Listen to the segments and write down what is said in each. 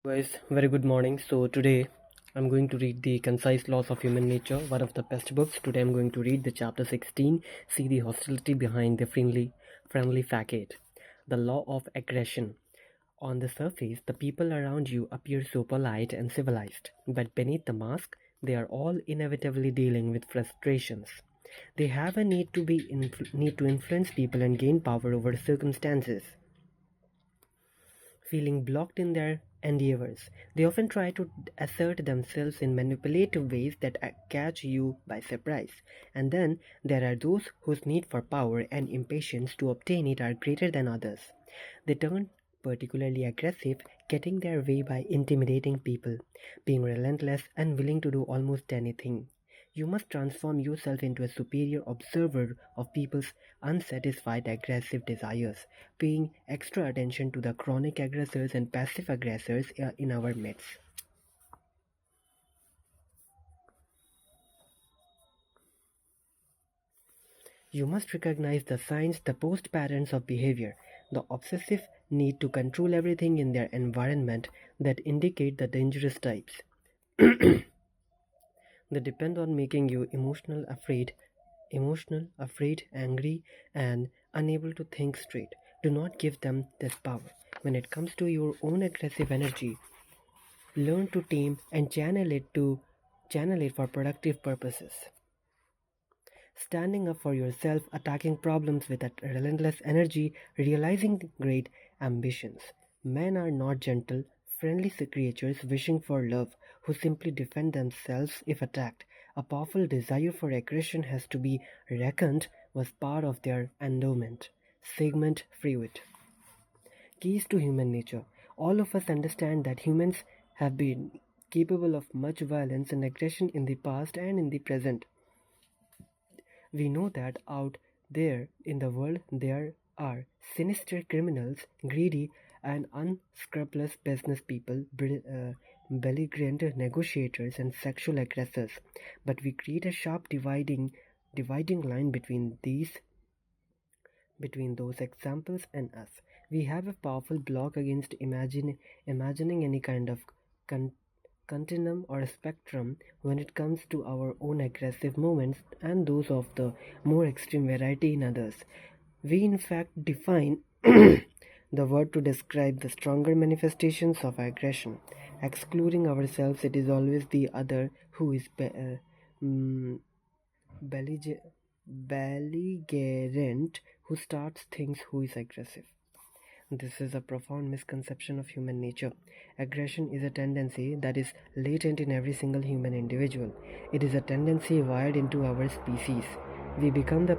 Guys, very good morning. So today I'm going to read the Concise Laws of Human Nature, one of the best books. Today I'm going to read the chapter 16, See the Hostility Behind the Friendly Facade. The Law of Aggression. On the surface, the people around you appear so polite and civilized, but beneath the mask, they are all inevitably dealing with frustrations. They have a need to influence people and gain power over circumstances. Feeling blocked in their endeavors, they often try to assert themselves in manipulative ways that catch you by surprise. And then there are those whose need for power and impatience to obtain it are greater than others. They turn particularly aggressive, getting their way by intimidating people, being relentless and willing to do almost anything. You must transform yourself into a superior observer of people's unsatisfied aggressive desires, paying extra attention to the chronic aggressors and passive aggressors in our midst. You must recognize the signs, the post patterns of behavior, the obsessive need to control everything in their environment that indicate the dangerous types. They depend on making you emotional, afraid, angry, and unable to think straight. Do not give them this power. When it comes to your own aggressive energy, learn to tame and channel it for productive purposes. Standing up for yourself, attacking problems with a relentless energy, realizing great ambitions. Men are not gentle, friendly creatures wishing for love, who simply defend themselves if attacked. A powerful desire for aggression has to be reckoned was part of their endowment. Sigmund Freud. Keys to human nature. All of us understand that humans have been capable of much violence and aggression in the past and in the present. We know that out there in the world there are sinister criminals, greedy and unscrupulous business people, belligerent negotiators, and sexual aggressors. But we create a sharp dividing line between those examples and us. We have a powerful block against imagining any kind of con- continuum or spectrum when it comes to our own aggressive moments and those of the more extreme variety in others. We, in fact, define the word to describe the stronger manifestations of aggression. Excluding ourselves, it is always the other who is mm, belligerent, who starts things, who is aggressive. This is a profound misconception of human nature. Aggression is a tendency that is latent in every single human individual. It is a tendency wired into our species. We become the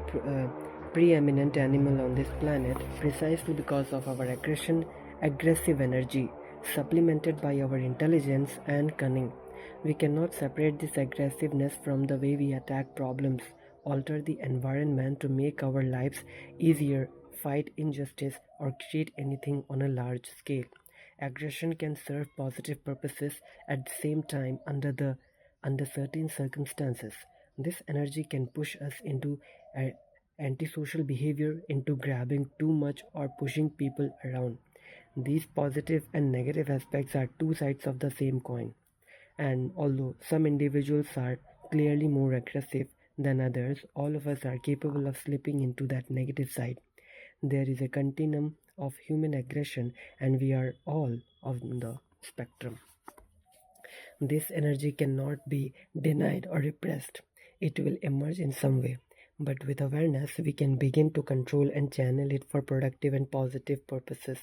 preeminent animal on this planet precisely because of our aggressive energy, supplemented by our intelligence and cunning. We cannot separate this aggressiveness from the way we attack problems, alter the environment to make our lives easier, fight injustice, or create anything on a large scale. Aggression can serve positive purposes at the same time under certain circumstances. This energy can push us into antisocial behavior, into grabbing too much or pushing people around. These positive and negative aspects are two sides of the same coin. And although some individuals are clearly more aggressive than others, all of us are capable of slipping into that negative side. There is a continuum of human aggression, and we are all on the spectrum. This energy cannot be denied or repressed. It will emerge in some way. But with awareness, we can begin to control and channel it for productive and positive purposes.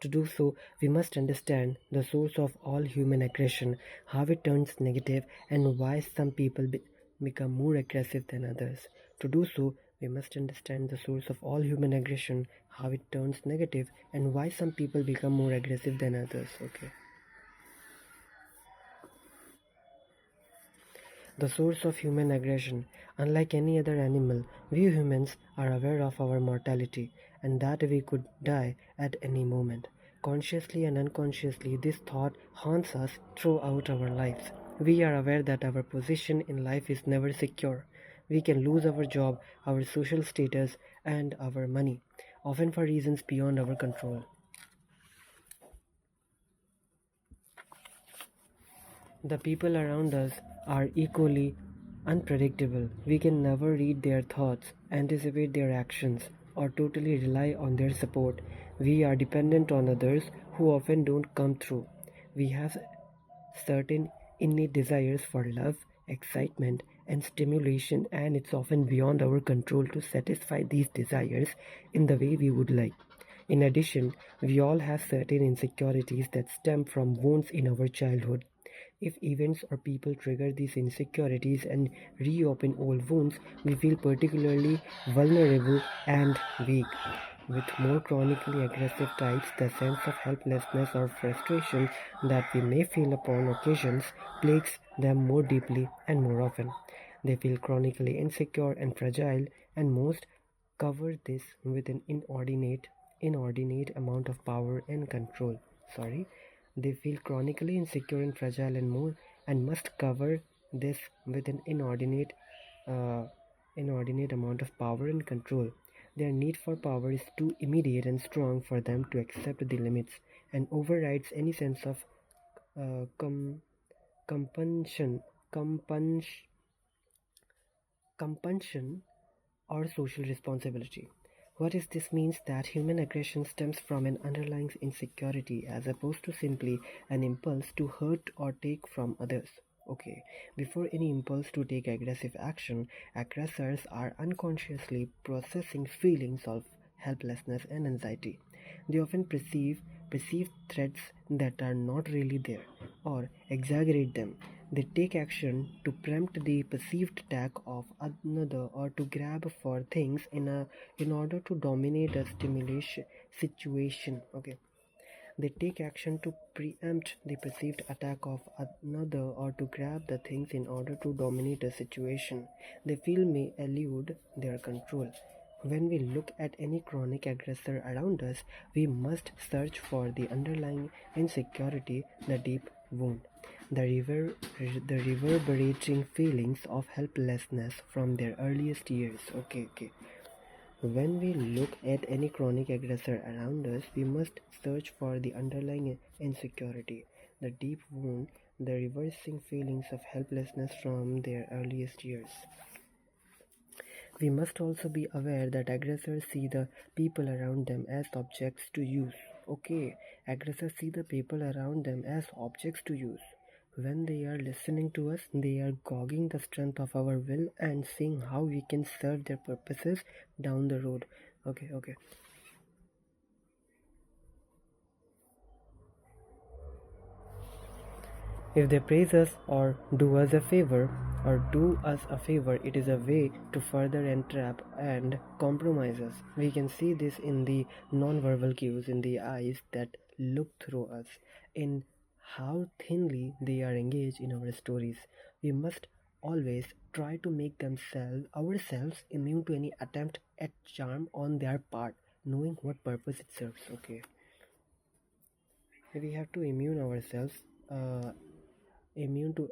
To do so, we must understand the source of all human aggression, how it turns negative, and why some people become more aggressive than others. To do so, we must understand the source of all human aggression, how it turns negative, and why some people become more aggressive than others. Okay. The source of human aggression. Unlike any other animal, we humans are aware of our mortality and that we could die at any moment. Consciously and unconsciously, this thought haunts us throughout our lives. We are aware that our position in life is never secure. We can lose our job, our social status, and our money, often for reasons beyond our control. The people around us are equally unpredictable. We can never read their thoughts, anticipate their actions, or totally rely on their support. We are dependent on others who often don't come through. We have certain innate desires for love, excitement, and stimulation, and it's often beyond our control to satisfy these desires in the way we would like. In addition, we all have certain insecurities that stem from wounds in our childhood. If events or people trigger these insecurities and reopen old wounds, we feel particularly vulnerable and weak. With more chronically aggressive types, the sense of helplessness or frustration that we may feel upon occasions plagues them more deeply and more often. They feel chronically insecure and fragile, and most cover this with an inordinate amount of power and control. Sorry, they feel chronically insecure and fragile and must cover this with an uh, inordinate amount of power and control. Their need for power is too immediate and strong for them to accept the limits and overrides any sense of uh, com- compunction, compunch, compunction or social responsibility. What is this means that human aggression stems from an underlying insecurity as opposed to simply an impulse to hurt or take from others. Okay, before any impulse to take aggressive action, aggressors are unconsciously processing feelings of helplessness and anxiety. They often perceive threats that are not really there or exaggerate them. They take action to preempt the perceived attack of another or to grab for things in order to dominate a stimulation situation. Okay. They take action to preempt the perceived attack of another or to grab the things in order to dominate a situation they feel may elude their control. When we look at any chronic aggressor around us, we must search for the underlying insecurity, the deep wound, the reverberating feelings of helplessness from their earliest years. Okay. When we look at any chronic aggressor around us, we must search for the underlying insecurity, the deep wound, the reversing feelings of helplessness from their earliest years. We must also be aware that aggressors see the people around them as objects to use. Okay, aggressors see the people around them as objects to use. When they are listening to us, they are gauging the strength of our will and seeing how we can serve their purposes down the road. Okay. If they praise us or do us a favor, it is a way to further entrap and compromise us. We can see this in the non-verbal cues in the eyes that look through us, in how thinly they are engaged in our stories. We must always try to make ourselves immune to any attempt at charm on their part, knowing what purpose it serves. Okay, we have to immune to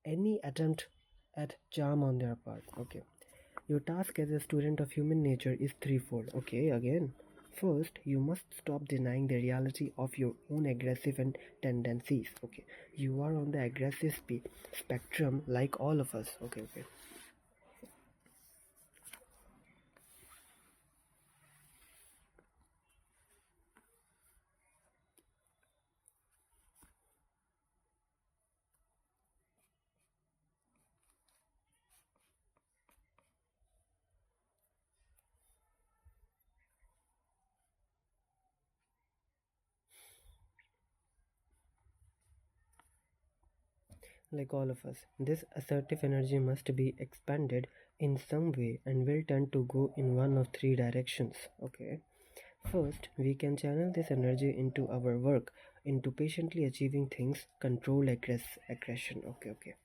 any attempt at charm on their part. Okay, your task as a student of human nature is threefold. Okay, again, first you must stop denying the reality of your own aggressive and tendencies. Okay, you are on the aggressive spectrum like all of us. Okay. Like all of us, this assertive energy must be expanded in some way and will tend to go in one of three directions. Okay, first, we can channel this energy into our work, into patiently achieving things, control aggression. Okay.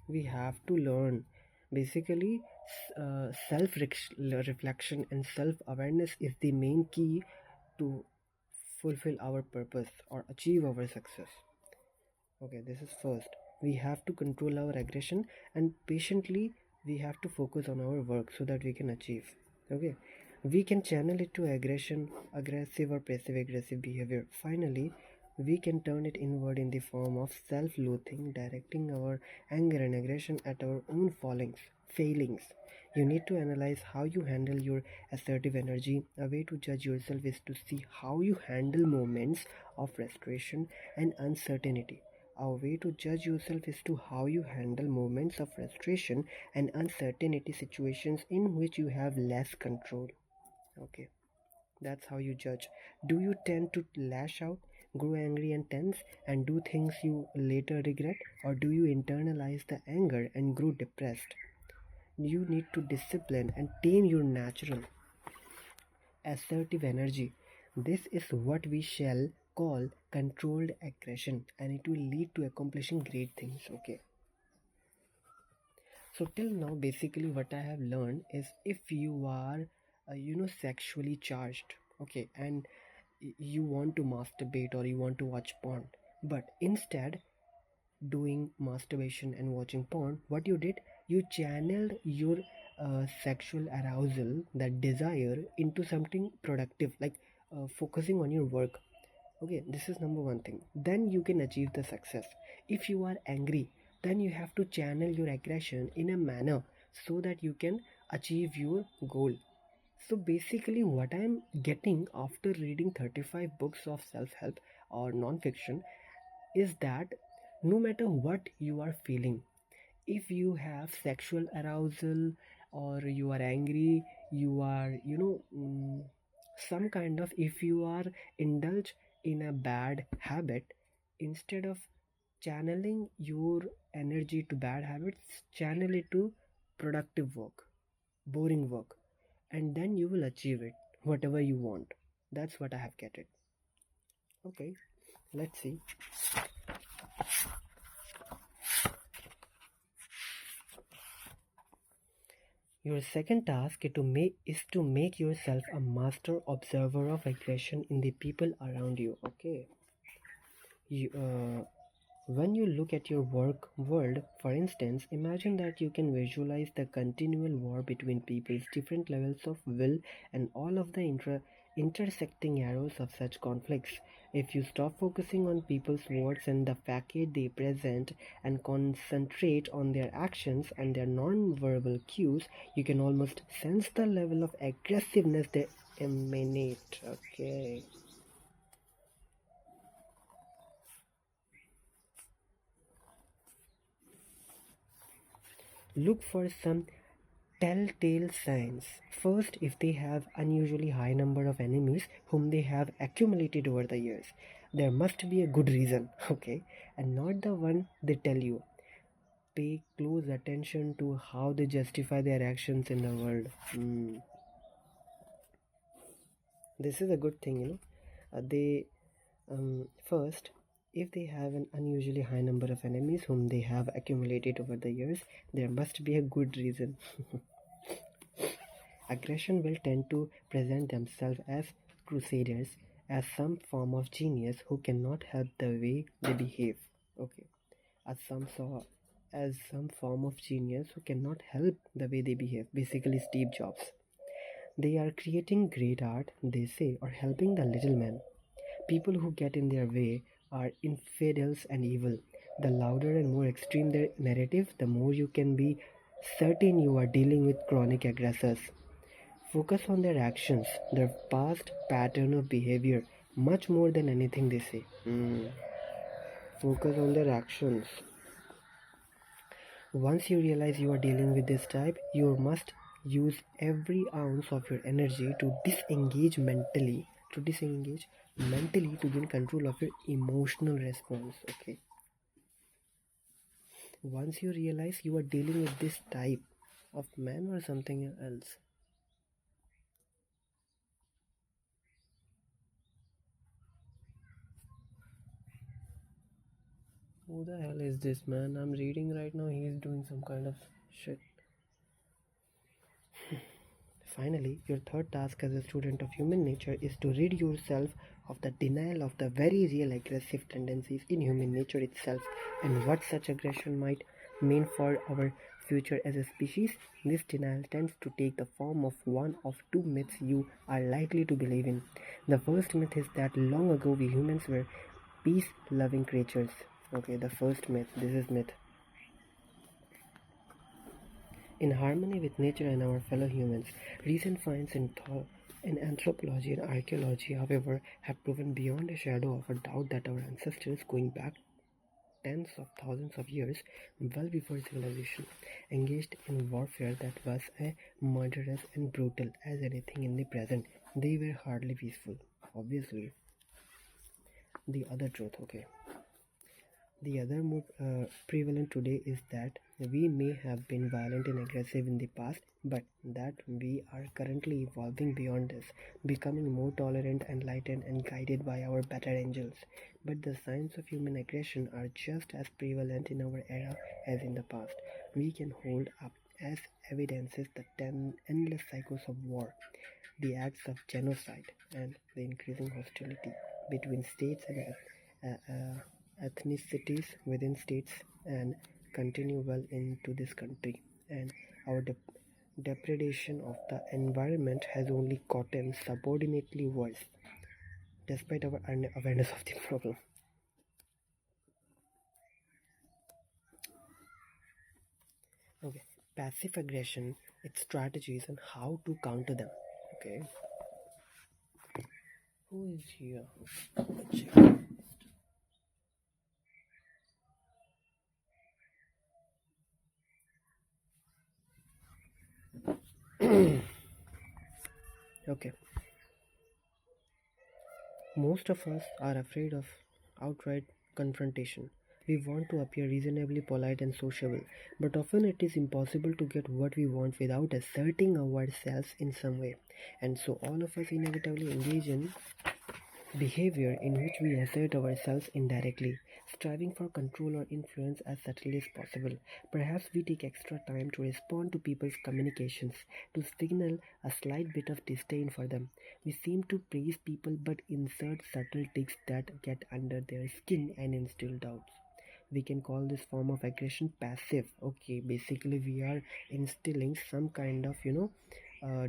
We have to learn. Basically, self reflection and self awareness is the main key to fulfill our purpose or achieve our success. Okay, this is first. We have to control our aggression and patiently we have to focus on our work so that we can achieve. Okay, we can channel it to aggressive or passive aggressive behavior. Finally, we can turn it inward in the form of self-loathing, directing our anger and aggression at our own failings. You need to analyze how you handle your assertive energy. A way to judge yourself is to see how you handle moments of frustration and uncertainty. A way to judge yourself is to how you handle moments of frustration and uncertainty, situations in which you have less control. Okay, that's how you judge. Do you tend to lash out, grow angry and tense, and do things you later regret? Or do you internalize the anger and grow depressed? You need to discipline and tame your natural assertive energy. This is what we shall call controlled aggression, and it will lead to accomplishing great things. Okay. So till now, basically, what I have learned is if you are, sexually charged, okay, and you want to masturbate or you want to watch porn, but instead doing masturbation and watching porn, what you did, you channeled your sexual arousal, that desire, into something productive, like focusing on your work. Okay, this is number one thing. Then you can achieve the success. If you are angry, then you have to channel your aggression in a manner so that you can achieve your goal. So basically, what I'm getting after reading 35 books of self help or non fiction is that no matter what you are feeling, if you have sexual arousal or you are angry, you are, some kind of, if you are indulged in a bad habit, instead of channeling your energy to bad habits, channel it to productive work, boring work, and then you will achieve it, whatever you want. That's what I have get it. Okay, let's see. Your second task is to make yourself a master observer of aggression in the people around you. Okay. You, when you look at your work world, for instance, imagine that you can visualize the continual war between people's different levels of will and all of the intersecting arrows of such conflicts. If you stop focusing on people's words and the facade they present and concentrate on their actions and their non-verbal cues, you can almost sense the level of aggressiveness they emanate. Okay. Look for some telltale signs. First, if they have unusually high number of enemies whom they have accumulated over the years, there must be a good reason, okay, and not the one they tell you. Pay close attention to how they justify their actions in the world. This is a good thing, they first, if they have an unusually high number of enemies whom they have accumulated over the years, there must be a good reason. Aggression will tend to present themselves as crusaders, as some form of genius who cannot help the way they behave. Okay, as some form of genius who cannot help the way they behave. Basically, Steve Jobs. They are creating great art, they say, or helping the little man. People who get in their way are infidels and evil. The louder and more extreme their narrative, the more you can be certain you are dealing with chronic aggressors. Focus on their actions, their past pattern of behavior, much more than anything they say. Focus on their actions. Once you realize you are dealing with this type, you must use every ounce of your energy to disengage mentally to gain control of your emotional response. Okay. Once you realize you are dealing with this type of man or something else, who the hell is this man? I'm reading right now, he's doing some kind of shit. Finally, your third task as a student of human nature is to rid yourself of the denial of the very real aggressive tendencies in human nature itself and what such aggression might mean for our future as a species. This denial tends to take the form of one of two myths you are likely to believe in. The first myth is that long ago we humans were peace loving creatures. Okay, the first myth. This is myth. In harmony with nature and our fellow humans, recent finds in anthropology and archaeology, however, have proven beyond a shadow of a doubt that our ancestors, going back tens of thousands of years, well before civilization, engaged in warfare that was as murderous and brutal as anything in the present. They were hardly peaceful. Obviously, the other truth, okay. The other more prevalent today is that we may have been violent and aggressive in the past, but that we are currently evolving beyond this, becoming more tolerant, enlightened, and guided by our better angels. But the signs of human aggression are just as prevalent in our era as in the past. We can hold up as evidences the endless cycles of war, the acts of genocide, and the increasing hostility between states and ethnicities within states and continue well into this country. And our depredation of the environment has only gotten subordinately worse, despite our awareness of the problem. Okay, passive aggression, its strategies, and how to counter them. Okay, who is here? Let's check. Okay, most of us are afraid of outright confrontation. We want to appear reasonably polite and sociable, but often it is impossible to get what we want without asserting ourselves in some way. And so all of us inevitably engage in behavior in which we assert ourselves indirectly, striving for control or influence as subtly as possible. Perhaps we take extra time to respond to people's communications, to signal a slight bit of disdain for them. We seem to praise people but insert subtle digs that get under their skin and instill doubts. We can call this form of aggression passive. Okay, basically we are instilling some kind of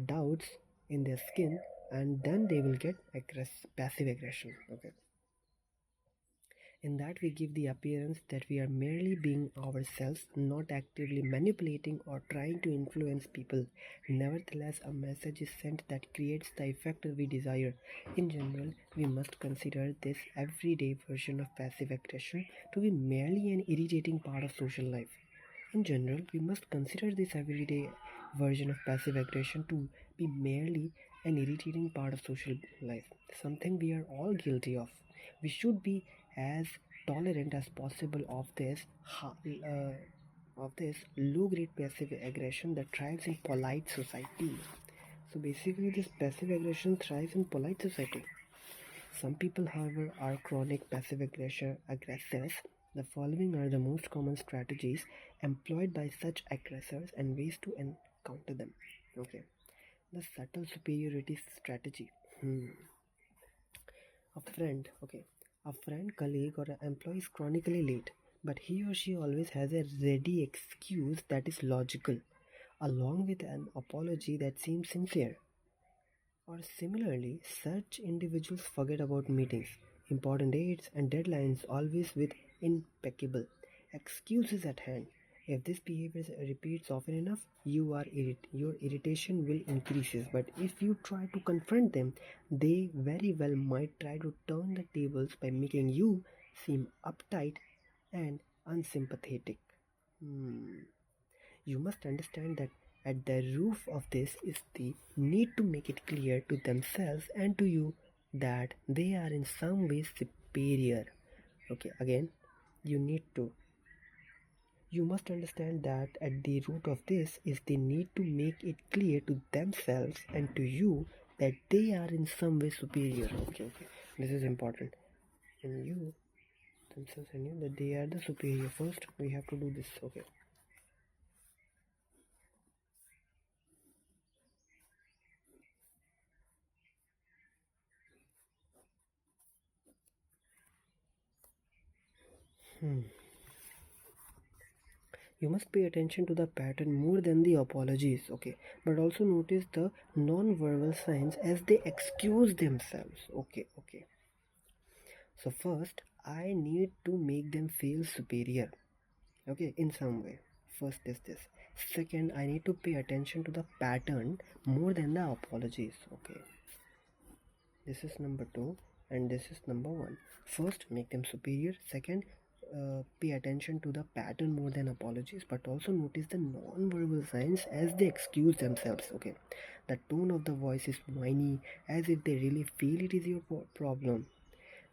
doubts in their skin, and then they will get passive aggression. Okay, in that we give the appearance that we are merely being ourselves, not actively manipulating or trying to influence people. Nevertheless, a message is sent that creates the effect we desire. In general, we must consider this everyday version of passive aggression to be merely an irritating part of social life. In general, we must consider this everyday version of passive aggression to be merely an irritating part of social life, something we are all guilty of. We should be as tolerant as possible of this low-grade passive aggression that thrives in polite society. So basically, this passive aggression thrives in polite society. Some people, however, are chronic passive aggressors. The following are the most common strategies employed by such aggressors and ways to encounter them. Okay, the subtle superiority strategy. A friend, colleague, or an employee is chronically late, but he or she always has a ready excuse that is logical, along with an apology that seems sincere. Or similarly, such individuals forget about meetings, important dates, and deadlines, always with impeccable excuses at hand. If this behavior repeats often enough, your irritation will increase. But if you try to confront them, they very well might try to turn the tables by making you seem uptight and unsympathetic. You must understand that at the root of this is the need to make it clear to themselves and to you that they are in some way superior. Okay, again, you need to. You must understand that at the root of this is the need to make it clear to themselves and to you that they are in some way superior. Okay. This is important. And you, themselves and you, that they are the superior. First, we have to do this. Okay. You must pay attention to the pattern more than the apologies, okay? But also notice the non-verbal signs as they excuse themselves, okay? So first, I need to make them feel superior, okay, in some way. First is this. Second, I need to pay attention to the pattern more than the apologies, okay. This is number two, and this is number one. First, make them superior. Second, pay attention to the pattern more than apologies, but also notice the non-verbal signs as they excuse themselves, okay. The tone of the voice is whiny, as if they really feel it is your problem.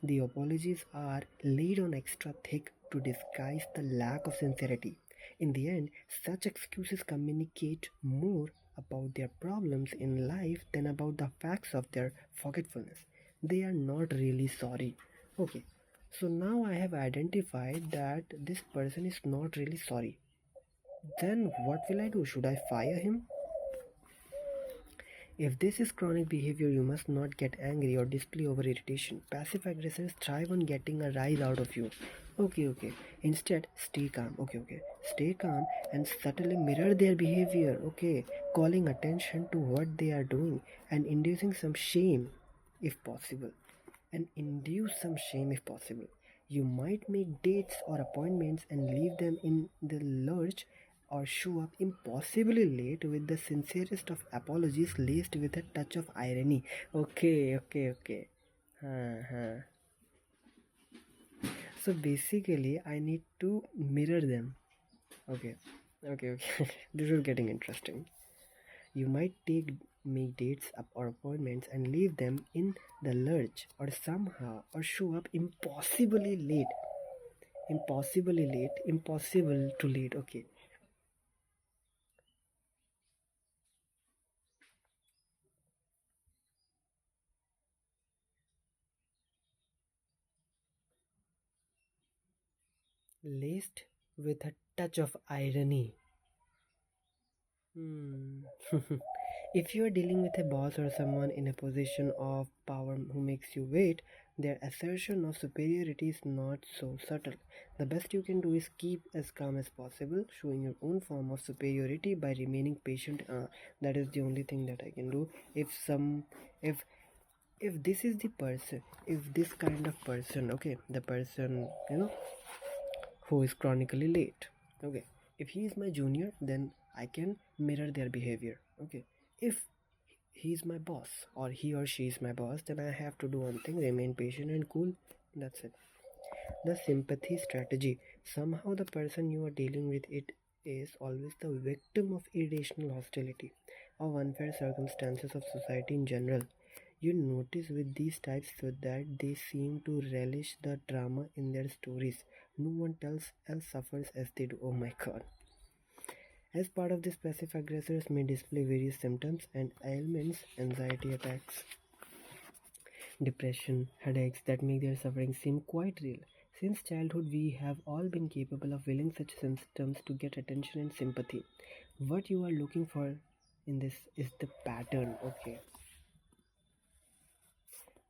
The apologies are laid on extra thick to disguise the lack of sincerity. In the end, such excuses communicate more about their problems in life than about the facts of their forgetfulness. They are not really sorry. Okay, so now I have identified that this person is not really sorry. Then what will I do? Should I fire him? If this is chronic behavior, you must not get angry or display over irritation. Passive aggressors thrive on getting a rise out of you. Okay. Instead, stay calm. Okay. Stay calm and subtly mirror their behavior. Okay. Calling attention to what they are doing and inducing some shame if possible. You might make dates or appointments and leave them in the lurch or show up impossibly late with the sincerest of apologies laced with a touch of irony. Okay. Uh-huh. So basically, I need to mirror them. Okay. This is getting interesting. You might make dates up or appointments and leave them in the lurch or somehow or show up impossibly late. Impossible to late. Okay. Laced with a touch of irony. Hmm. If you are dealing with a boss or someone in a position of power who makes you wait, their assertion of superiority is not so subtle. The best you can do is keep as calm as possible, showing your own form of superiority by remaining patient. That is the only thing that I can do. If if this is the person, if this kind of person, okay, the person who is chronically late, okay, if he is my junior, then I can mirror their behavior, okay. If he is my boss or he or she is my boss, then I have to do one thing: remain patient and cool. That's it. The sympathy strategy. Somehow the person you are dealing with it is always the victim of irrational hostility, of unfair circumstances of society in general. You notice with these types so that they seem to relish the drama in their stories. No one else suffers as they do. Oh my god. As part of this, passive aggressors may display various symptoms and ailments, anxiety attacks, depression, headaches that make their suffering seem quite real. Since childhood, we have all been capable of willing such symptoms to get attention and sympathy. What you are looking for in this is the pattern, okay?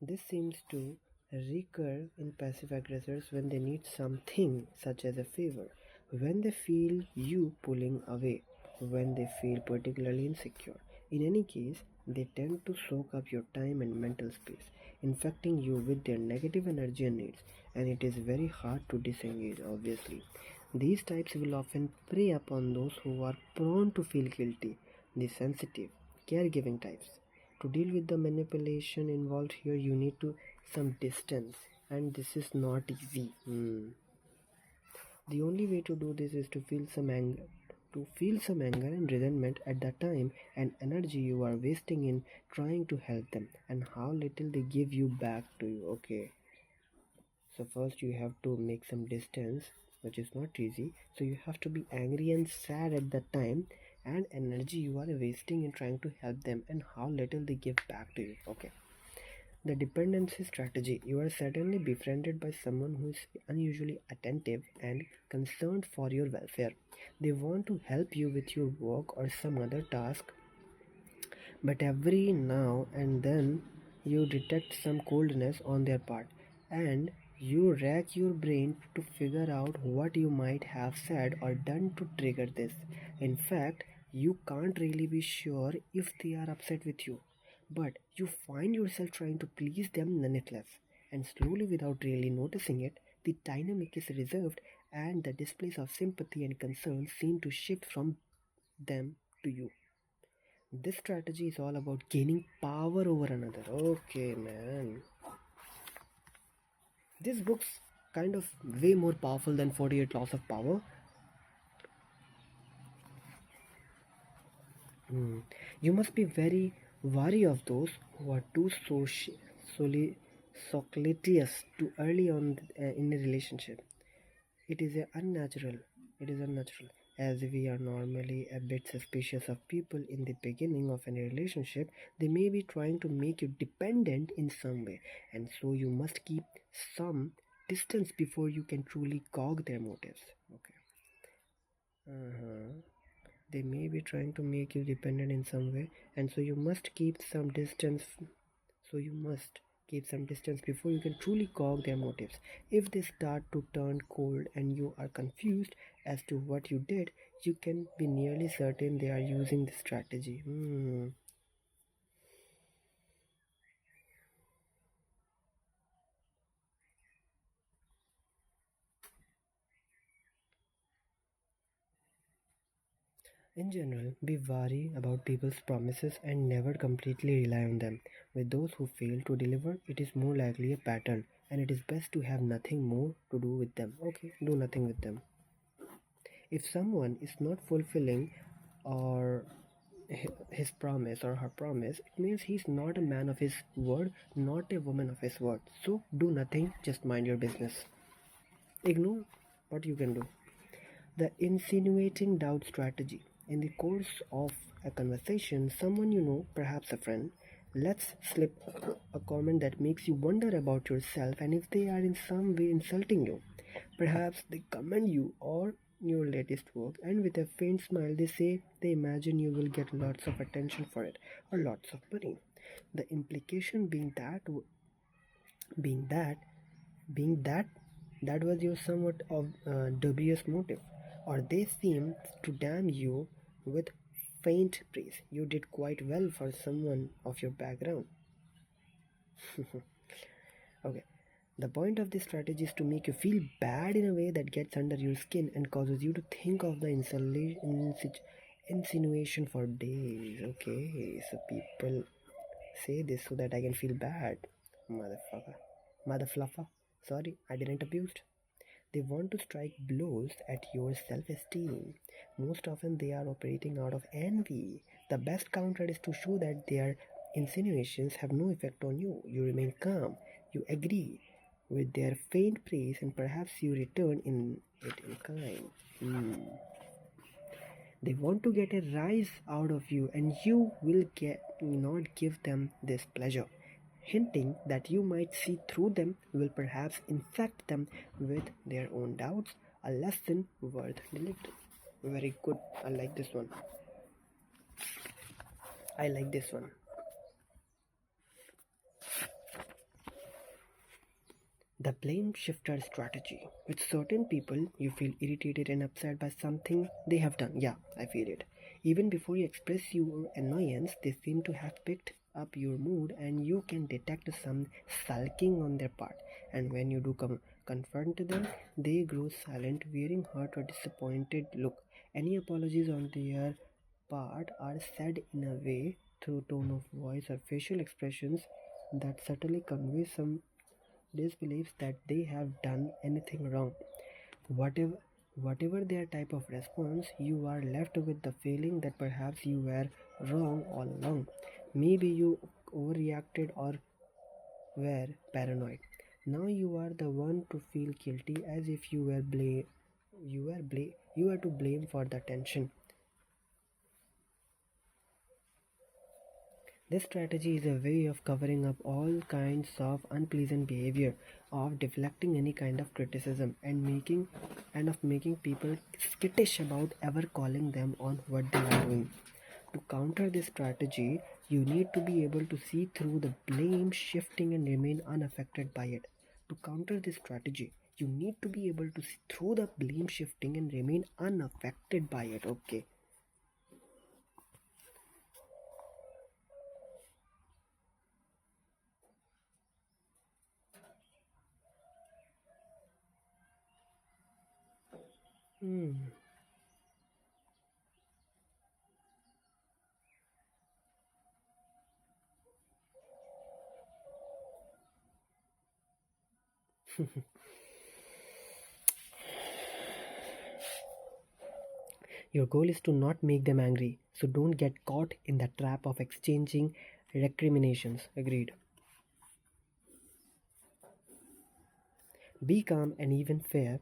This seems to recur in passive aggressors when they need something, such as a favor, when they feel you pulling away, when they feel particularly insecure. In any case, they tend to soak up your time and mental space, infecting you with their negative energy and needs, and it is very hard to disengage, obviously. These types will often prey upon those who are prone to feel guilty, the sensitive, caregiving types. To deal with the manipulation involved here, you need to some distance, and this is not easy. The only way to do this is to feel some anger and resentment at the time and energy you are wasting in trying to help them, and how little they give you back to you. Okay, so first you have to make some distance, which is not easy. So you have to be angry and sad at the time, and energy you are wasting in trying to help them, and how little they give back to you. Okay, the dependency strategy. You are suddenly befriended by someone who is unusually attentive and concerned for your welfare. They want to help you with your work or some other task, but every now and then you detect some coldness on their part, and you rack your brain to figure out what you might have said or done to trigger this. In fact, you can't really be sure if they are upset with you, but you find yourself trying to please them nonetheless. And slowly, without really noticing it, the dynamic is reserved, and the displays of sympathy and concern seem to shift from them to you. This strategy is all about gaining power over another. Okay, man. This book's kind of way more powerful than 48 Laws of Power. You must be very wary of those who are too solicitous too early on in a relationship. It is a unnatural. It is unnatural, as we are normally a bit suspicious of people in the beginning of any relationship. They may be trying to make you dependent in some way, and so you must keep some distance before you can truly gauge their motives. Okay. Uh-huh. They may be trying to make you dependent in some way, and so you must keep some distance. So you must keep some distance before you can truly gauge their motives. If they start to turn cold and you are confused as to what you did, you can be nearly certain they are using this strategy. In general, be wary about people's promises and never completely rely on them. With those who fail to deliver, it is more likely a pattern, and it is best to have nothing more to do with them. Okay, do nothing with them. If someone is not fulfilling or his promise or her promise, it means he's not a man of his word, not a woman of his word. So do nothing, just mind your business. Ignore what you can do. The insinuating doubt strategy. In the course of a conversation, someone you know, perhaps a friend, lets slip a comment that makes you wonder about yourself and if they are in some way insulting you. Perhaps they commend you or your latest work, and with a faint smile, they say they imagine you will get lots of attention for it or lots of money. The implication being that being that that was your somewhat of dubious motive, or they seem to damn you with faint praise. You did quite well for someone of your background. Okay. The point of this strategy is to make you feel bad in a way that gets under your skin and causes you to think of the insinuation for days. Okay, so people say this so that I can feel bad. Motherfucker. Motherfluffer. Sorry, I didn't abused. They want to strike blows at your self esteem. Most often, they are operating out of envy. The best counter is to show that their insinuations have no effect on you. You remain calm. You agree with their faint praise, and perhaps you return in it in kind. They want to get a rise out of you, and you will not give them this pleasure. Hinting that you might see through them will perhaps infect them with their own doubts, a lesson worth delivering. Very good. I like this one. I like this one. The blame shifter strategy. With certain people, you feel irritated and upset by something they have done. Yeah, I feel it. Even before you express your annoyance, they seem to have picked up your mood, and you can detect some sulking on their part. And when you do confront them, they grow silent, wearing hurt or disappointed look. Any apologies on their part are said in a way, through tone of voice or facial expressions, that subtly convey some disbelieves that they have done anything wrong. Whatever whatever their type of response, you are left with the feeling that perhaps you were wrong all along. Maybe you overreacted or were paranoid. Now you are the one to feel guilty, as if you were to blame for the tension. This strategy is a way of covering up all kinds of unpleasant behavior, of deflecting any kind of criticism, and of making people skittish about ever calling them on what they are doing. To counter this strategy, you need to be able to see through the blame shifting and remain unaffected by it. To counter this strategy, you need to be able to see through the blame shifting and remain unaffected by it. Okay. Hmm. Your goal is to not make them angry, so don't get caught in the trap of exchanging recriminations. Agreed. Be calm and even fair,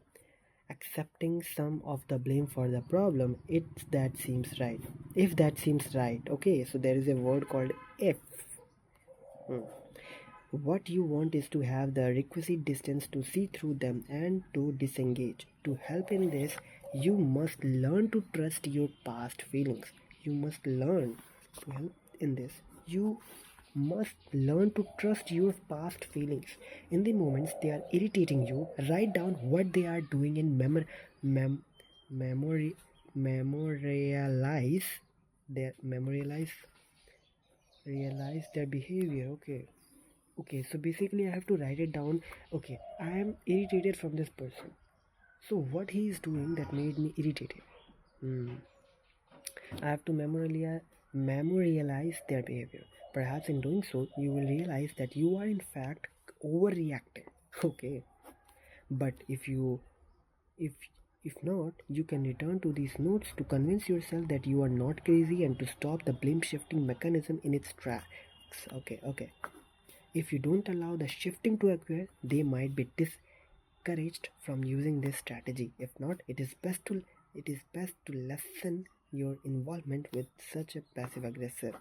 accepting some of the blame for the problem if that seems right. Okay, so there is a word called if. Hmm. What you want is to have the requisite distance to see through them and to disengage. To help in this, you must learn to trust your past feelings. You must learn to help in this. You must learn to trust your past feelings. In the moments they are irritating you, write down what they are doing and mem- memory memorialize memorialize realize their behavior. Okay, so basically I have to write it down. Okay, I am irritated from this person. So what he is doing that made me irritated? Hmm. I have to memorialize their behavior. Perhaps in doing so, you will realize that you are in fact overreacting. Okay, but if if not, you can return to these notes to convince yourself that you are not crazy and to stop the blame shifting mechanism in its tracks. Okay. If you don't allow the shifting to occur, they might be discouraged from using this strategy. If not, it is best to lessen your involvement with such a passive aggressor.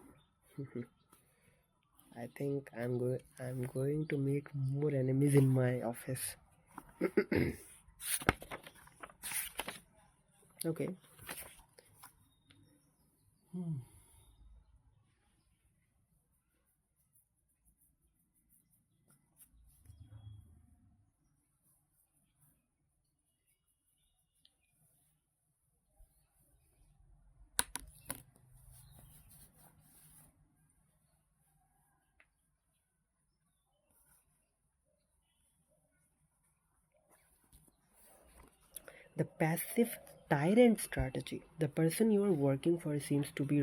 I think I'm going to make more enemies in my office. Okay. The passive tyrant strategy. The person you are working for seems to be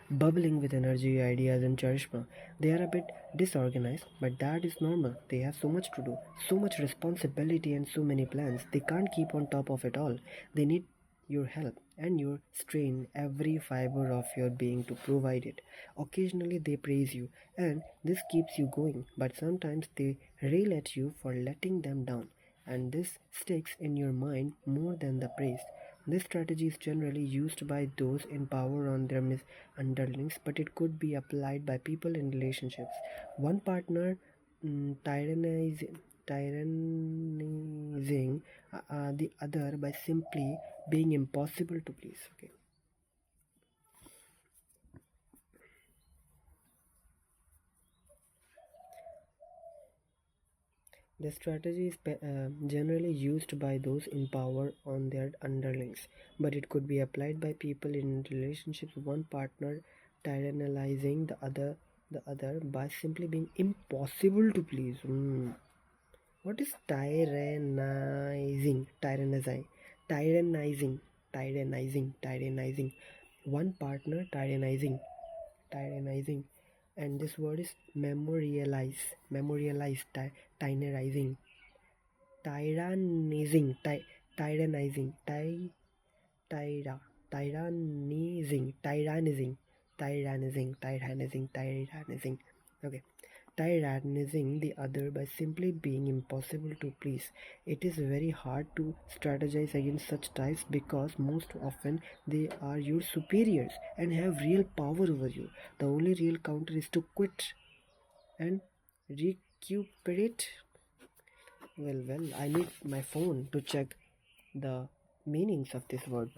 bubbling with energy, ideas, and charisma. They are a bit disorganized, but that is normal. They have so much to do, so much responsibility, and so many plans. They can't keep on top of it all. They need your help and your strain every fiber of your being to provide it. Occasionally they praise you, and this keeps you going, but sometimes they rail at you for letting them down, and this sticks in your mind more than the praise. This strategy is generally used by those in power on their underlings, but it could be applied by people in relationships. One partner tyrannizing the other by simply being impossible to please. Okay. The strategy is generally used by those in power on their underlings, but it could be applied by people in relationships. One partner tyrannizing the other by simply being impossible to please. What is tyrannizing? Tyrannizing. One partner tyrannizing, and this word is memorialize, tyrannizing, tyrannizing, tyrannizing, tyra, tyrannizing. Okay. Tyrannizing the other by simply being impossible to please. It is very hard to strategize against such types because most often they are your superiors and have real power over you. The only real counter is to quit and recuperate. Well, I need my phone to check the meanings of this word.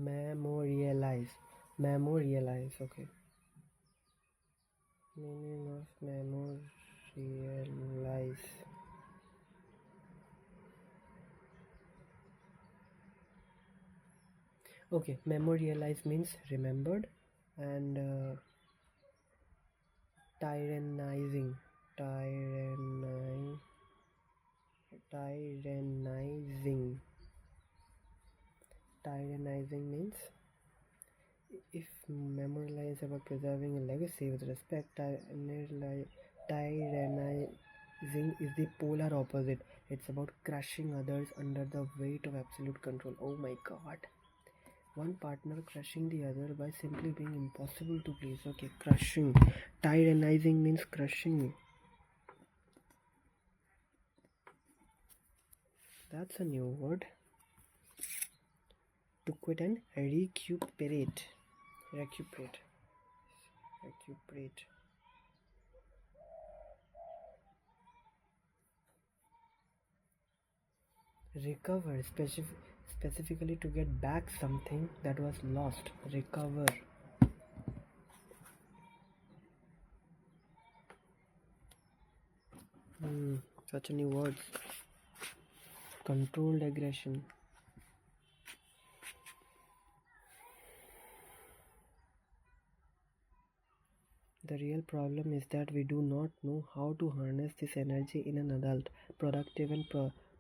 Memorialize. Memorialize. Okay. Meaning of memorialize. Okay, memorialize means remembered, and tyrannizing. Tyrannizing. Tyrannizing means if memorialize about preserving a legacy with respect, tyrannizing is the polar opposite. It's about crushing others under the weight of absolute control. Oh my god. One partner crushing the other by simply being impossible to please. Okay, crushing. Tyrannizing means crushing. That's a new word. To quit and recuperate. Recuperate. Recover, specifically to get back something that was lost. Recover. Such a new word. Controlled aggression. The real problem is that we do not know how to harness this energy in an adult, productive and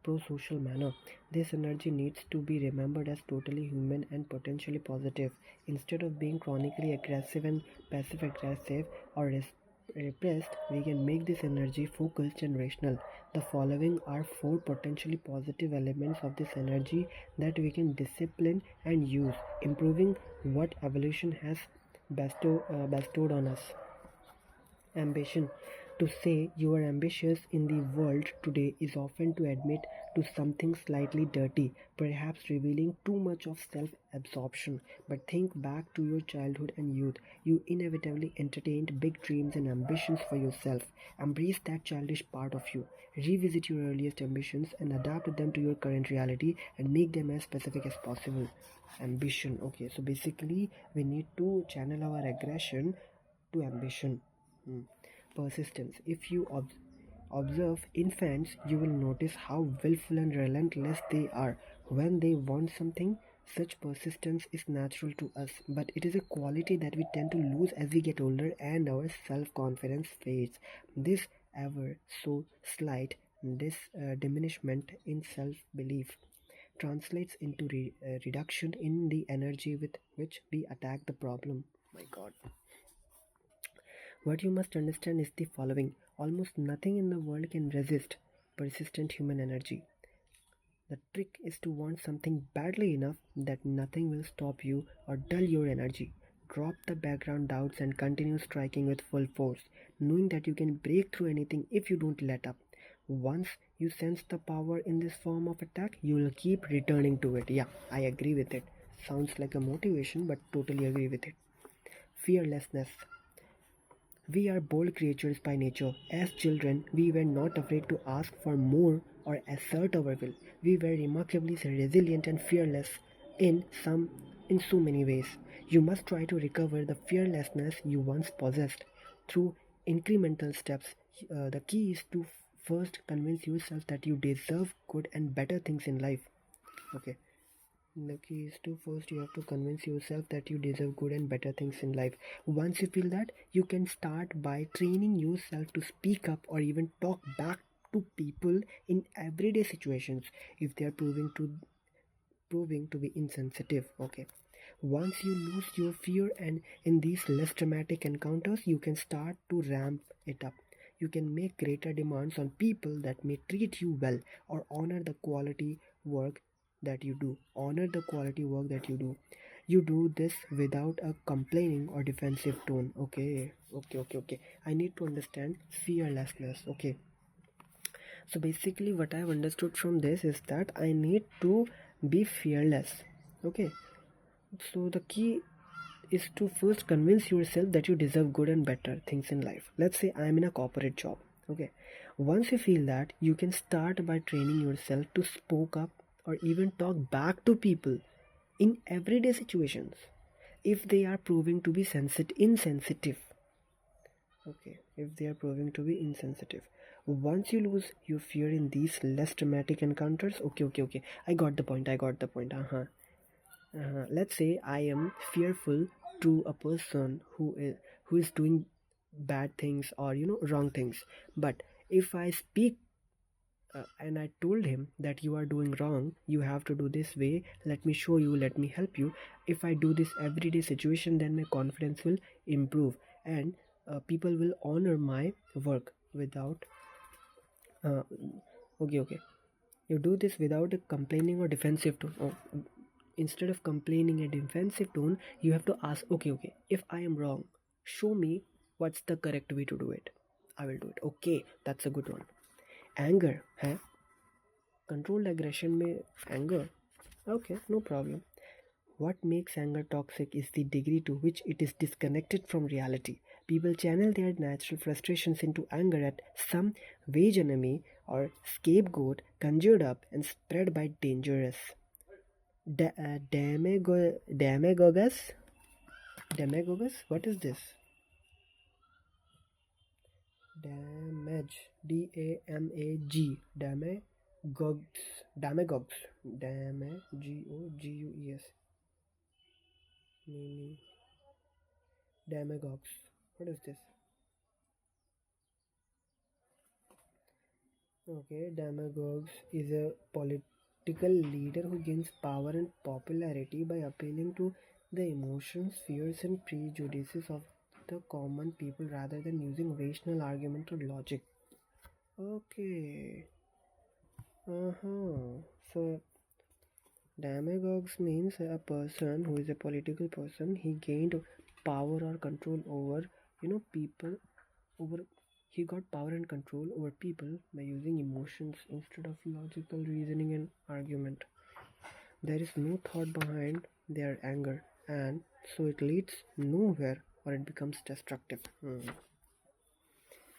pro-social manner. This energy needs to be remembered as totally human and potentially positive. Instead of being chronically aggressive and passive-aggressive or repressed, we can make this energy focused and rational. The following are 4 potentially positive elements of this energy that we can discipline and use, improving what evolution has bestowed on us. Ambition. To say you are ambitious in the world today is often to admit to something slightly dirty, perhaps revealing too much of self-absorption. But think back to your childhood and youth. You inevitably entertained big dreams and ambitions for yourself. Embrace that childish part of you. Revisit your earliest ambitions and adapt them to your current reality and make them as specific as possible. Ambition. Okay, so basically we need to channel our aggression to ambition. Persistence. If you observe infants, you will notice how willful and relentless they are. When they want something, such persistence is natural to us, but it is a quality that we tend to lose as we get older and our self-confidence fades. This ever so slight diminishment in self-belief translates into reduction in the energy with which we attack the problem. My god. What you must understand is the following: almost nothing in the world can resist persistent human energy. The trick is to want something badly enough that nothing will stop you or dull your energy. Drop the background doubts and continue striking with full force, knowing that you can break through anything if you don't let up. Once you sense the power in this form of attack, you will keep returning to it. Yeah, I agree with it. Sounds like a motivation, but totally agree with it. Fearlessness. We are bold creatures by nature. As children, we were not afraid to ask for more or assert our will. We were remarkably resilient and fearless in so many ways. You must try to recover the fearlessness you once possessed through incremental steps. The key is to first convince yourself that you deserve good and better things in life. Okay. The key is to first you have to convince yourself that you deserve good and better things in life. Once you feel that, you can start by training yourself to speak up or even talk back to people in everyday situations if they are proving to be insensitive. Okay. Once you lose your fear and in these less dramatic encounters, you can start to ramp it up. You can make greater demands on people that may treat you well or honor the quality work that you do. Honor the quality work that you do. You do this without a complaining or defensive tone. Okay. I need to understand fearlessness. Okay. So basically what I've understood from this is that I need to be fearless. Okay. So the key is to first convince yourself that you deserve good and better things in life. Let's say I'm in a corporate job. Okay. Once you feel that, you can start by training yourself to speak up or even talk back to people in everyday situations if they are proving to be insensitive. Okay, if they are proving to be insensitive. Once you lose your fear in these less dramatic encounters, okay, I got the point. Let's say I am fearful to a person who is doing bad things or wrong things, but if I speak and I told him that you are doing wrong, you have to do this way, let me show you, let me help you. If I do this everyday situation, then my confidence will improve, and people will honor my work without uh, okay, you do this without a complaining or defensive tone. Instead of complaining a defensive tone, you have to ask, okay, if I am wrong, show me what's the correct way to do it. I will do it. Okay, that's a good one. Anger, huh? Controlled aggression may anger. Okay, no problem. What makes anger toxic is the degree to which it is disconnected from reality. People channel their natural frustrations into anger at some vague enemy or scapegoat conjured up and spread by dangerous demagogus. Demagogus? What is this? Damage. D-A-M-A-G. Demagogues. Demagogues. Demagogues. Meaning. Demagogues. What is this? Okay, demagogues is a political leader who gains power and popularity by appealing to the emotions, fears, and prejudices of the common people rather than using rational argument or logic. Okay. So demagogues means a person who is a political person. He gained power or control over people over he got power and control over people by using emotions instead of logical reasoning and argument. There is no thought behind their anger, and so it leads nowhere or it becomes destructive.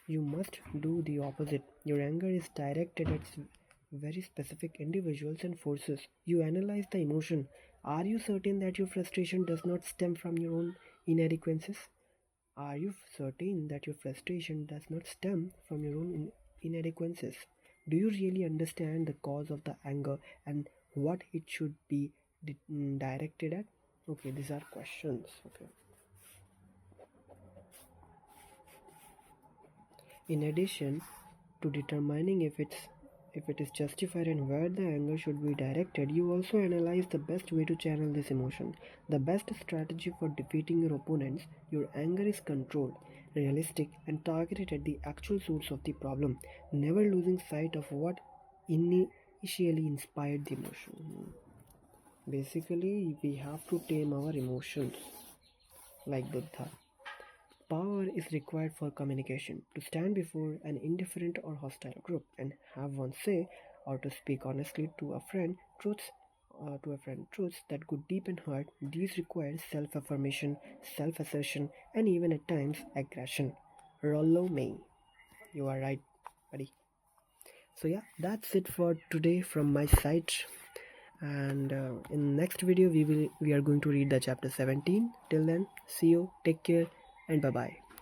You must do the opposite. Your anger is directed at very specific individuals and forces. You analyze the emotion. Are you certain that your frustration does not stem from your own inadequacies? Are you certain that your frustration does not stem from your own inadequacies? Do you really understand the cause of the anger and what it should be directed at? Okay, these are questions. Okay. In addition to determining if it is justified and where the anger should be directed, you also analyze the best way to channel this emotion. The best strategy for defeating your opponents, your anger is controlled, realistic, and targeted at the actual source of the problem, never losing sight of what initially inspired the emotion. Basically, we have to tame our emotions like Buddha. Power is required for communication, to stand before an indifferent or hostile group and have one say, or to speak honestly to a friend truths that go deep and hurt. These require self-affirmation, self-assertion, and even at times aggression. Rollo May. You are right, buddy. So yeah, that's it for today from my side. And in next video we are going to read the chapter 17. Till then, see you, take care, and bye bye.